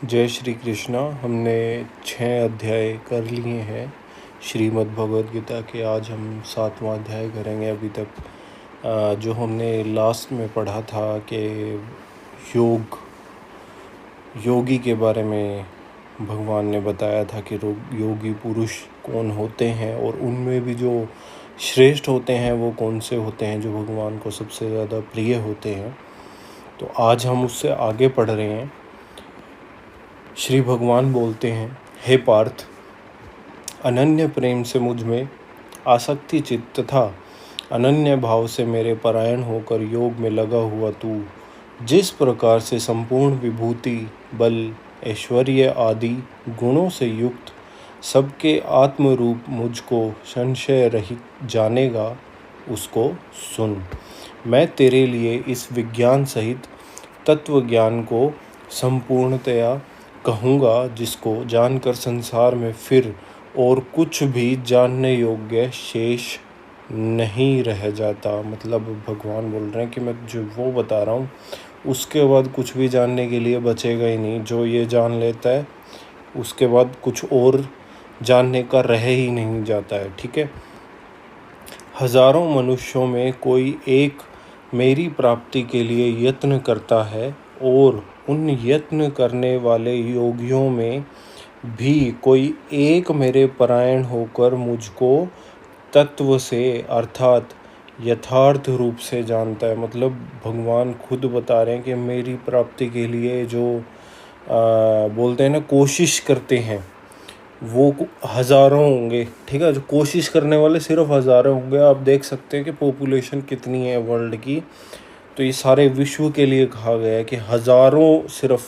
जय श्री कृष्णा। हमने 6 अध्याय कर लिए हैं श्रीमद् भगवद गीता के। आज हम 7वां अध्याय करेंगे। अभी तक जो हमने लास्ट में पढ़ा था कि योगी के बारे में भगवान ने बताया था कि योगी पुरुष कौन होते हैं और उनमें भी जो श्रेष्ठ होते हैं वो कौन से होते हैं, जो भगवान को सबसे ज़्यादा प्रिय होते हैं। तो आज हम उससे आगे पढ़ रहे हैं। श्री भगवान बोलते हैं, हे पार्थ, अनन्य प्रेम से मुझ में आसक्ति चित्त तथा अनन्य भाव से मेरे परायण होकर योग में लगा हुआ तू जिस प्रकार से संपूर्ण विभूति, बल, ऐश्वर्य आदि गुणों से युक्त सबके आत्म रूप मुझको संशय रहित जानेगा, उसको सुन। मैं तेरे लिए इस विज्ञान सहित तत्व ज्ञान को संपूर्णतया कहूँगा, जिसको जानकर संसार में फिर और कुछ भी जानने योग्य शेष नहीं रह जाता। मतलब भगवान बोल रहे हैं कि मैं जो वो बता रहा हूँ उसके बाद कुछ भी जानने के लिए बचेगा ही नहीं। जो ये जान लेता है उसके बाद कुछ और जानने का रह ही नहीं जाता है। ठीक है। हजारों मनुष्यों में कोई एक मेरी प्राप्ति के लिए यत्न करता है और उन यत्न करने वाले योगियों में भी कोई एक मेरे परायण होकर मुझको तत्व से अर्थात यथार्थ रूप से जानता है। मतलब भगवान खुद बता रहे हैं कि मेरी प्राप्ति के लिए जो बोलते हैं ना, कोशिश करते हैं, वो हज़ारों होंगे। ठीक है। जो कोशिश करने वाले सिर्फ हज़ारों होंगे। आप देख सकते हैं कि पॉपुलेशन कितनी है वर्ल्ड की। तो ये सारे विश्व के लिए कहा गया है कि हज़ारों सिर्फ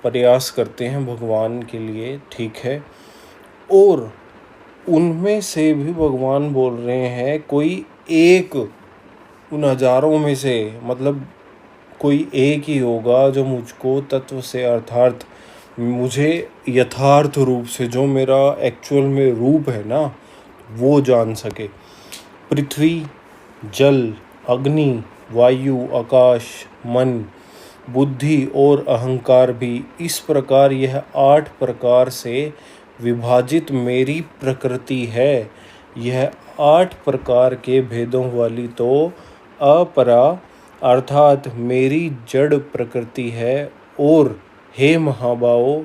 प्रयास करते हैं भगवान के लिए। ठीक है। और उनमें से भी भगवान बोल रहे हैं कोई एक उन हज़ारों में से, मतलब कोई एक ही होगा जो मुझको तत्व से अर्थात मुझे यथार्थ रूप से, जो मेरा एक्चुअल में रूप है ना, वो जान सके। पृथ्वी, जल, अग्नि, वायु, आकाश, मन, बुद्धि और अहंकार भी इस प्रकार यह 8 प्रकार से विभाजित मेरी प्रकृति है। यह 8 प्रकार के भेदों वाली तो अपरा अर्थात मेरी जड़ प्रकृति है। और हे महाबाहो,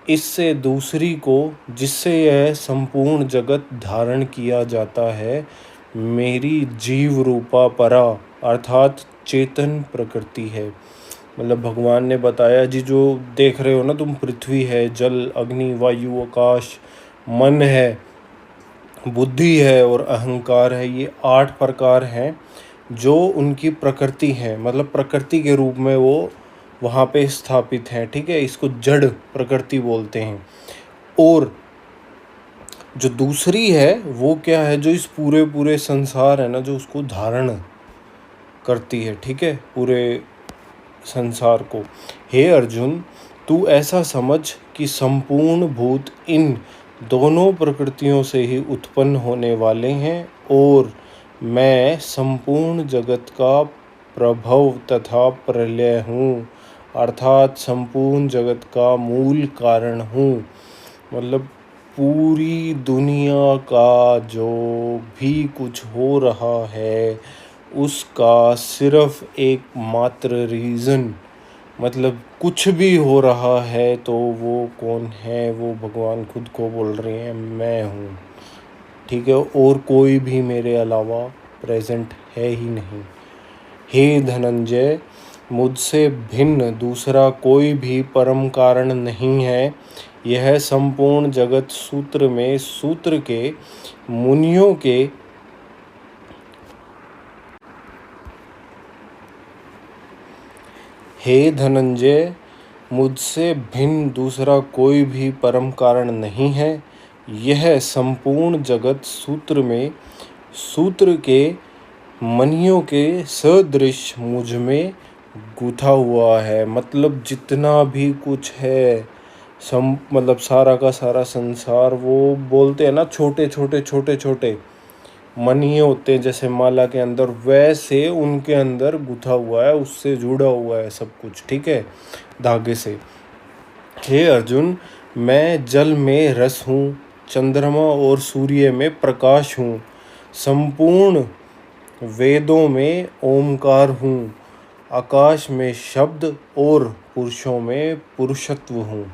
इससे दूसरी को जिससे यह संपूर्ण जगत धारण किया जाता है, मेरी जीव रूपा परा अर्थात चेतन प्रकृति है। मतलब भगवान ने बताया जी, जो देख रहे हो ना तुम, पृथ्वी है, जल, अग्नि, वायु, आकाश, मन है, बुद्धि है और अहंकार है। ये 8 प्रकार हैं जो उनकी प्रकृति है। मतलब प्रकृति के रूप में वो वहाँ पे स्थापित हैं। ठीक है। इसको जड़ प्रकृति बोलते हैं। और जो दूसरी है वो क्या है, जो इस पूरे संसार है ना, जो उसको धारण करती है। ठीक है। पूरे संसार को। हे अर्जुन, तू ऐसा समझ कि संपूर्ण भूत इन दोनों प्रकृतियों से ही उत्पन्न होने वाले हैं और मैं संपूर्ण जगत का प्रभव तथा प्रलय हूँ, अर्थात संपूर्ण जगत का मूल कारण हूँ। मतलब पूरी दुनिया का जो भी कुछ हो रहा है उसका सिर्फ एक मात्र रीज़न, मतलब कुछ भी हो रहा है तो वो कौन है, वो भगवान खुद को बोल रहे हैं, मैं हूँ। ठीक है। और कोई भी मेरे अलावा प्रेजेंट है ही नहीं। हे धनंजय, मुझसे भिन्न दूसरा कोई भी परम कारण नहीं है। यह संपूर्ण जगत सूत्र में सूत्र के मुनियों के हे धनंजय, मुझसे भिन्न दूसरा कोई भी परम कारण नहीं है। यह संपूर्ण जगत सूत्र में सूत्र के मनियों के सदृश मुझ में गूथा हुआ है। मतलब जितना भी कुछ है, मतलब सारा का सारा संसार, वो बोलते हैं ना छोटे मनी होते हैं जैसे माला के अंदर, वैसे उनके अंदर गुथा हुआ है, उससे जुड़ा हुआ है सब कुछ। ठीक है। धागे से। हे अर्जुन, मैं जल में रस हूँ, चंद्रमा और सूर्य में प्रकाश हूँ, संपूर्ण वेदों में ओमकार हूँ, आकाश में शब्द और पुरुषों में पुरुषत्व हूँ।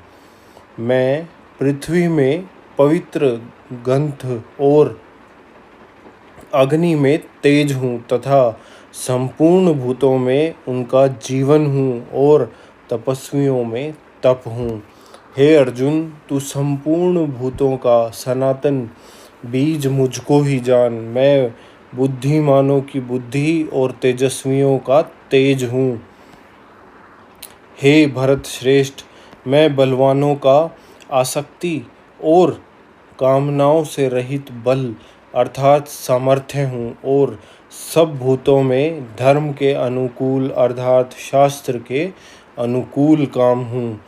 मैं पृथ्वी में पवित्र गंध और अग्नि में तेज हूँ तथा संपूर्ण भूतों में उनका जीवन हूँ और तपस्वियों में तप हूँ। हे अर्जुन, तू संपूर्ण भूतों का सनातन बीज मुझको ही जान। मैं बुद्धिमानों की बुद्धि और तेजस्वियों का तेज हूँ। हे भरत श्रेष्ठ, मैं बलवानों का आसक्ति और कामनाओं से रहित बल अर्थात सामर्थ्य हूँ और सब भूतों में धर्म के अनुकूल अर्थात शास्त्र के अनुकूल काम हूँ।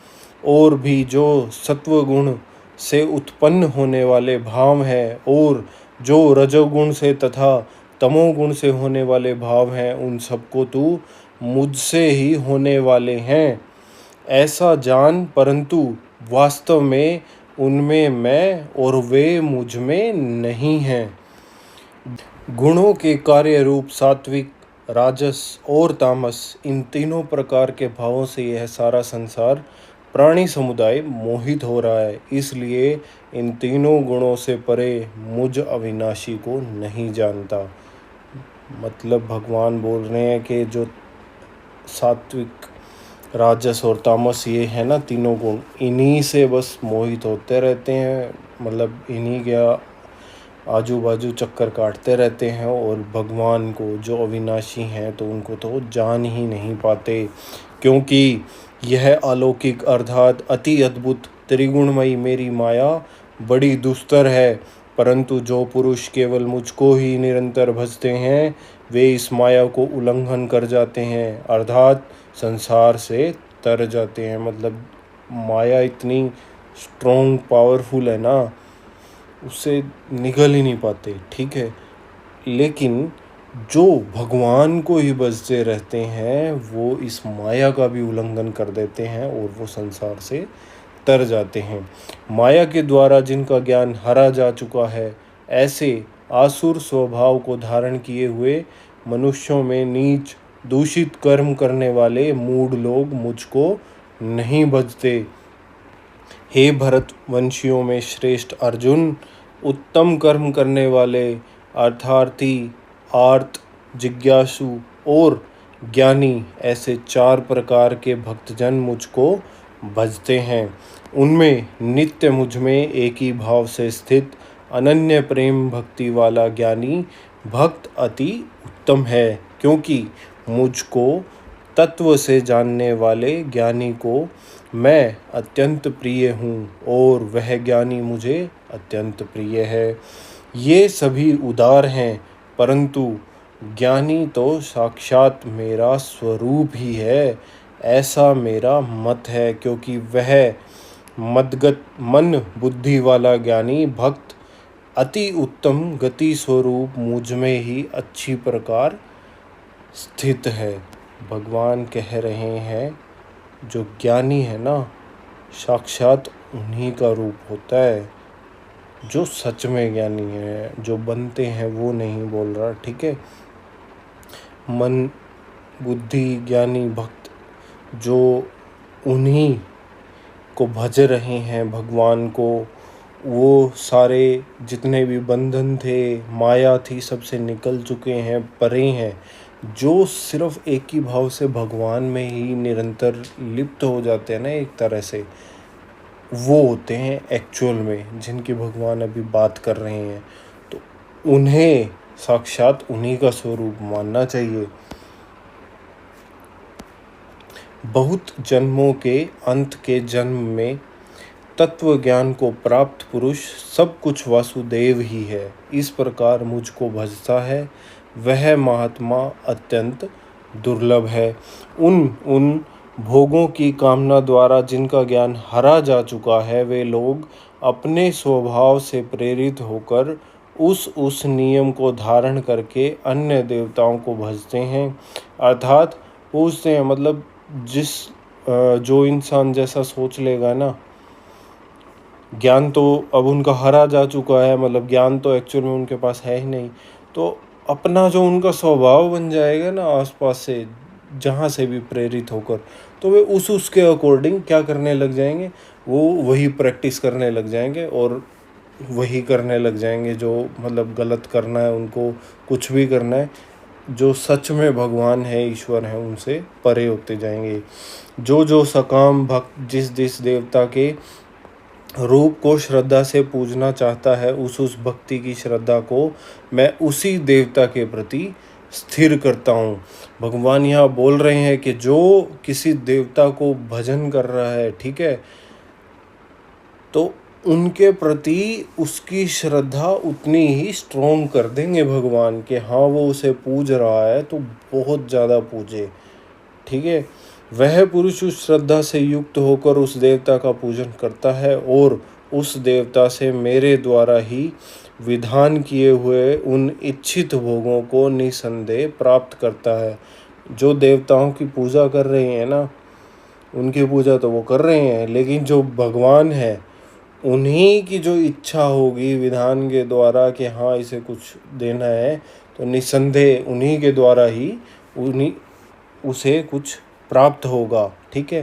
और भी जो सत्वगुण से उत्पन्न होने वाले भाव हैं और जो रजोगुण से तथा तमोगुण से होने वाले भाव हैं, उन सबको तू मुझसे ही होने वाले हैं ऐसा जान, परंतु वास्तव में उनमें मैं और वे मुझ में नहीं हैं। गुणों के कार्य रूप सात्विक, राजस और तामस, इन तीनों प्रकार के भावों से यह सारा संसार प्राणी समुदाय मोहित हो रहा है। इसलिए इन तीनों गुणों से परे मुझ अविनाशी को नहीं जानता। मतलब भगवान बोल रहे हैं कि जो सात्विक, राजस और तामस ये है ना तीनों गुण, इन्हीं से बस मोहित होते रहते हैं। मतलब इन्हीं के आजू बाजू चक्कर काटते रहते हैं और भगवान को जो अविनाशी हैं तो उनको तो जान ही नहीं पाते, क्योंकि यह अलौकिक अर्थात अति अद्भुत त्रिगुणमयी मेरी माया बड़ी दुस्तर है। परंतु जो पुरुष केवल मुझको ही निरंतर भजते हैं वे इस माया को उल्लंघन कर जाते हैं अर्थात संसार से तर जाते हैं। मतलब माया इतनी स्ट्रॉन्ग पावरफुल है ना, उससे निकल ही नहीं पाते। ठीक है, लेकिन जो भगवान को ही भजते रहते हैं वो इस माया का भी उल्लंघन कर देते हैं और वो संसार से तर जाते हैं। माया के द्वारा जिनका ज्ञान हरा जा चुका है, ऐसे आसुर स्वभाव को धारण किए हुए मनुष्यों में नीच दूषित कर्म करने वाले मूढ़ लोग मुझको नहीं भजते। हे भरत वंशियों में श्रेष्ठ अर्जुन, उत्तम कर्म करने वाले अर्थार्थी, आर्त, जिज्ञासु और ज्ञानी, ऐसे 4 प्रकार के भक्तजन मुझको भजते हैं। उनमें नित्य मुझ में एक ही भाव से स्थित अनन्य प्रेम भक्ति वाला ज्ञानी भक्त अति उत्तम है, क्योंकि मुझको तत्व से जानने वाले ज्ञानी को मैं अत्यंत प्रिय हूँ और वह ज्ञानी मुझे अत्यंत प्रिय है। ये सभी उदार हैं, परंतु ज्ञानी तो साक्षात मेरा स्वरूप ही है, ऐसा मेरा मत है। क्योंकि वह मदगत मन बुद्धि वाला ज्ञानी भक्त अति उत्तम गति स्वरूप मुझ में ही अच्छी प्रकार स्थित है। भगवान कह रहे हैं जो ज्ञानी है ना, साक्षात उन्हीं का रूप होता है, जो सच में ज्ञानी है। जो बनते हैं वो नहीं बोल रहा, ठीक है। मन बुद्धि ज्ञानी भक्त जो उन्हीं को भज रहे हैं भगवान को, वो सारे जितने भी बंधन थे, माया थी, सबसे निकल चुके हैं, परे हैं। जो सिर्फ एक ही भाव से भगवान में ही निरंतर लिप्त हो जाते हैं ना, एक तरह से वो होते हैं एक्चुअल में जिनकी भगवान अभी बात कर रहे हैं। तो उन्हें साक्षात उन्हीं का स्वरूप मानना चाहिए। बहुत जन्मों के अंत के जन्म में तत्व ज्ञान को प्राप्त पुरुष सब कुछ वासुदेव ही है, इस प्रकार मुझको भजता है वह महात्मा अत्यंत दुर्लभ है। उन भोगों की कामना द्वारा जिनका ज्ञान हरा जा चुका है, वे लोग अपने स्वभाव से प्रेरित होकर उस नियम को धारण करके अन्य देवताओं को भजते हैं अर्थात पूजते हैं। मतलब जिस जो इंसान जैसा सोच लेगा ना, ज्ञान तो अब उनका हरा जा चुका है, मतलब ज्ञान तो एक्चुअल में उनके पास है ही नहीं, तो अपना जो उनका स्वभाव बन जाएगा ना आसपास से जहाँ से भी प्रेरित होकर, तो वे उसके अकॉर्डिंग क्या करने लग जाएंगे, वो वही प्रैक्टिस करने लग जाएंगे और वही करने लग जाएंगे जो मतलब गलत करना है उनको, कुछ भी करना है। जो सच में भगवान है, ईश्वर है, उनसे परे होते जाएंगे। जो जो सकाम भक्त जिस जिस देवता के रूप को श्रद्धा से पूजना चाहता है, उस भक्ति की श्रद्धा को मैं उसी देवता के प्रति स्थिर करता हूँ। भगवान यहाँ बोल रहे हैं कि जो किसी देवता को भजन कर रहा है, ठीक है, तो उनके प्रति उसकी श्रद्धा उतनी ही स्ट्रॉन्ग कर देंगे भगवान के, हाँ वो उसे पूज रहा है तो बहुत ज़्यादा पूजे, ठीक है। वह पुरुष उस श्रद्धा से युक्त होकर उस देवता का पूजन करता है और उस देवता से मेरे द्वारा ही विधान किए हुए उन इच्छित भोगों को निसंदेह प्राप्त करता है। जो देवताओं की पूजा कर रहे हैं ना, उनकी पूजा तो वो कर रहे हैं, लेकिन जो भगवान है उन्हीं की जो इच्छा होगी विधान के द्वारा कि हाँ इसे कुछ देना है, तो निसंदेह उन्हीं के द्वारा ही उन्हीं उसे कुछ प्राप्त होगा, ठीक है।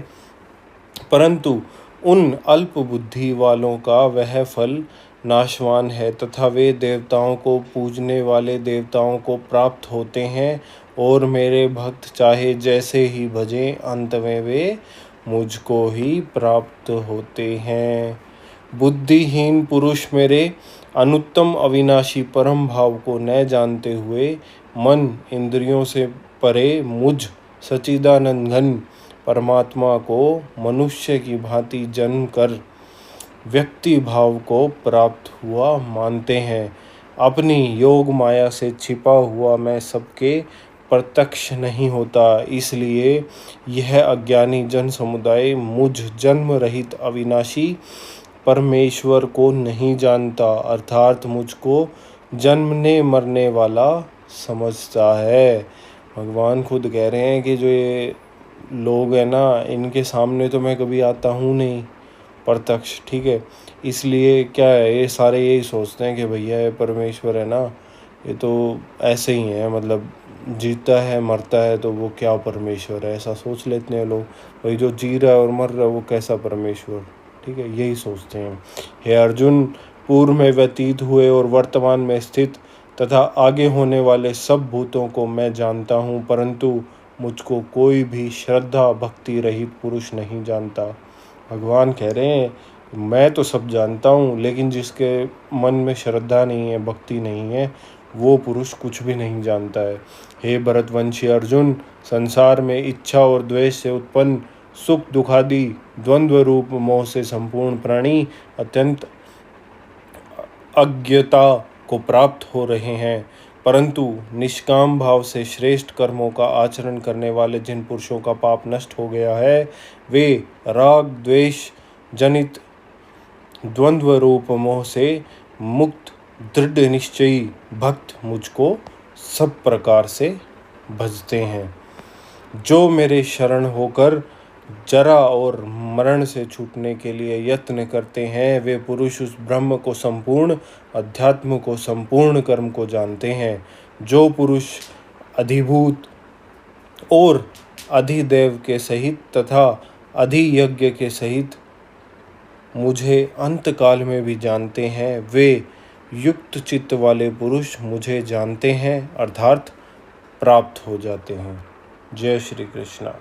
परंतु उन अल्प बुद्धि वालों का वह फल नाशवान है तथा वे देवताओं को पूजने वाले देवताओं को प्राप्त होते हैं और मेरे भक्त चाहे जैसे ही भजें अंत में वे मुझको ही प्राप्त होते हैं। बुद्धिहीन पुरुष मेरे अनुत्तम अविनाशी परम भाव को न जानते हुए मन इंद्रियों से परे मुझ सच्चिदानंद घन परमात्मा को मनुष्य की भांति जन्म कर व्यक्ति भाव को प्राप्त हुआ मानते हैं। अपनी योग माया से छिपा हुआ मैं सबके प्रत्यक्ष नहीं होता, इसलिए यह अज्ञानी जन समुदाय मुझ जन्म रहित अविनाशी परमेश्वर को नहीं जानता, अर्थात मुझको जन्मने मरने वाला समझता है। भगवान खुद कह रहे हैं कि जो ये लोग हैं ना, इनके सामने तो मैं कभी आता हूँ नहीं प्रत्यक्ष, ठीक है। इसलिए क्या है, ये सारे यही सोचते हैं कि भैया ये परमेश्वर है ना, ये तो ऐसे ही है, मतलब जीता है मरता है तो वो क्या परमेश्वर है, ऐसा सोच लेते हैं लोग। भाई जो जी रहा है और मर रहा है वो कैसा परमेश्वर, ठीक है, यही सोचते हैं। हे अर्जुन, पूर्व में व्यतीत हुए और वर्तमान में स्थित तथा आगे होने वाले सब भूतों को मैं जानता हूँ, परंतु मुझको कोई भी श्रद्धा भक्ति रहित पुरुष नहीं जानता। भगवान कह रहे हैं मैं तो सब जानता हूँ, लेकिन जिसके मन में श्रद्धा नहीं है, भक्ति नहीं है, वो पुरुष कुछ भी नहीं जानता है। हे भरतवंशी अर्जुन, संसार में इच्छा और द्वेष से उत्पन्न सुख दुखादि द्वंद्व रूप मोह से संपूर्ण प्राणी अत्यंत अज्ञता को प्राप्त हो रहे हैं, परंतु निष्काम भाव से श्रेष्ठ कर्मों का आचरण करने वाले जिन पुरुषों का पाप नष्ट हो गया है, वे राग द्वेष जनित द्वंद्व रूप मोह से मुक्त दृढ़ निश्चयी भक्त मुझको सब प्रकार से भजते हैं। जो मेरे शरण होकर जरा और मरण से छूटने के लिए यत्न करते हैं, वे पुरुष उस ब्रह्म को संपूर्ण अध्यात्म को संपूर्ण कर्म को जानते हैं। जो पुरुष अधिभूत और अधिदेव के सहित तथा अधियज्ञ के सहित मुझे अंतकाल में भी जानते हैं, वे युक्त चित्त वाले पुरुष मुझे जानते हैं, अर्थात प्राप्त हो जाते हैं। जय श्री कृष्णा।